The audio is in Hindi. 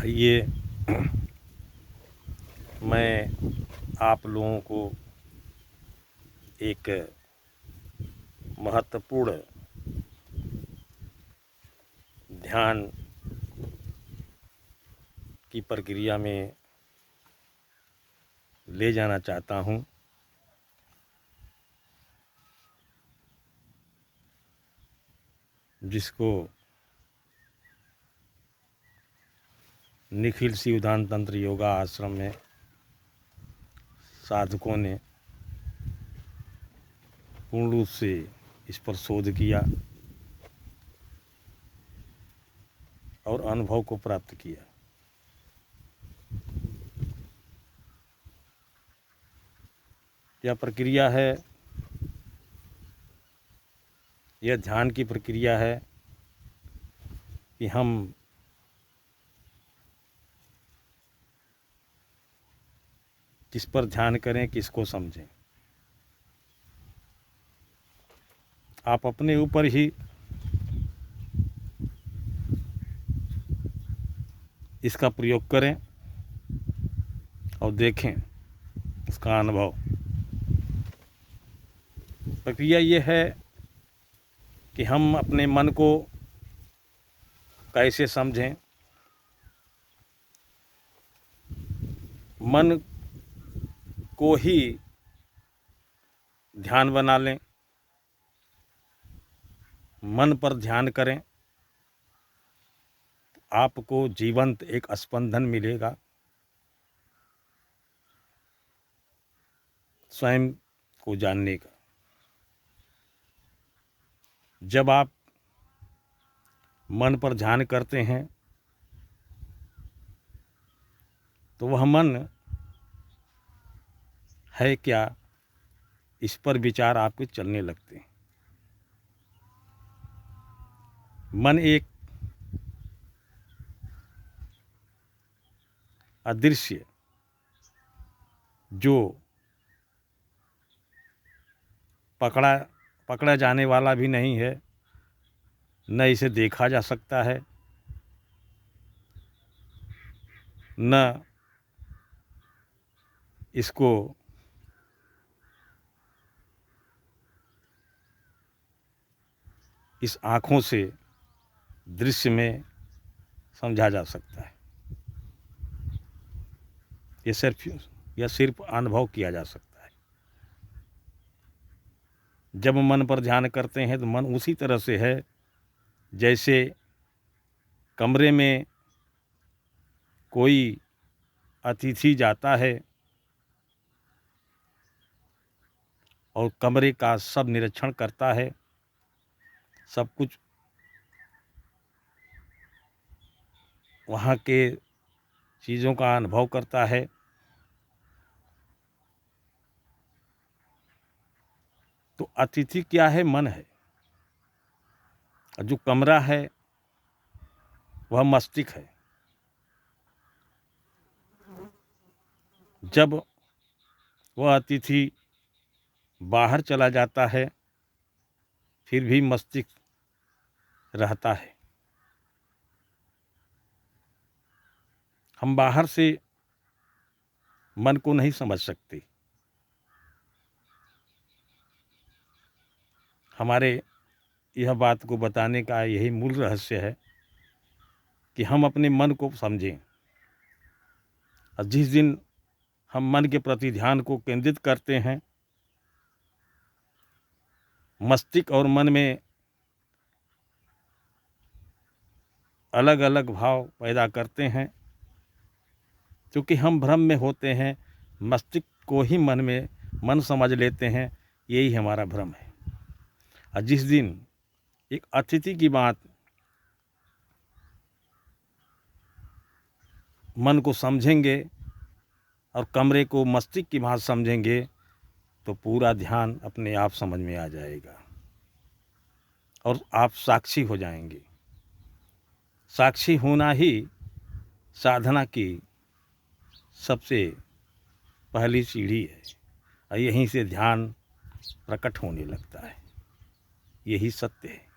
आइए मैं आप लोगों को एक महत्वपूर्ण ध्यान की प्रक्रिया में ले जाना चाहता हूँ। जिसको निखिल शिवदान तंत्र योगा आश्रम में साधकों ने पूर्ण रूप से इस पर शोध किया और अनुभव को प्राप्त किया। यह प्रक्रिया है, यह ध्यान की प्रक्रिया है कि हम किस पर ध्यान करें, किसको समझें। आप अपने ऊपर ही इसका प्रयोग करें और देखें उसका अनुभव। प्रक्रिया ये है कि हम अपने मन को कैसे समझें। मन को ही ध्यान बना लें, मन पर ध्यान करें, आपको जीवंत एक स्पंदन मिलेगा। स्वयं को जानने का। जब आप मन पर ध्यान करते हैं तो वह मन है क्या, इस पर विचार आपके चलने लगते हैं। मन एक अदृश्य जो पकड़ा जाने वाला भी नहीं है, न इसे देखा जा सकता है, न इसको इस आँखों से दृश्य में समझा जा सकता है। यह सिर्फ अनुभव किया जा सकता है। जब मन पर ध्यान करते हैं तो मन उसी तरह से है जैसे कमरे में कोई अतिथि जाता है और कमरे का सब निरीक्षण करता है, सब कुछ वहाँ के चीज़ों का अनुभव करता है। तो अतिथि क्या है? मन है। और जो कमरा है वह मस्तिष्क है। जब वह अतिथि बाहर चला जाता है फिर भी मस्तिष्क रहता है। हम बाहर से मन को नहीं समझ सकते। हमारे यह बात को बताने का यही मूल रहस्य है कि हम अपने मन को समझें। और जिस दिन हम मन के प्रति ध्यान को केंद्रित करते हैं, मस्तिष्क और मन में अलग अलग भाव पैदा करते हैं। क्योंकि हम भ्रम में होते हैं, मस्तिष्क को ही मन समझ लेते हैं, यही हमारा भ्रम है। और जिस दिन एक अतिथि की बात मन को समझेंगे और कमरे को मस्तिष्क की बात समझेंगे तो पूरा ध्यान अपने आप समझ में आ जाएगा और आप साक्षी हो जाएंगे। साक्षी होना ही साधना की सबसे पहली सीढ़ी है और यहीं से ध्यान प्रकट होने लगता है। यही सत्य है।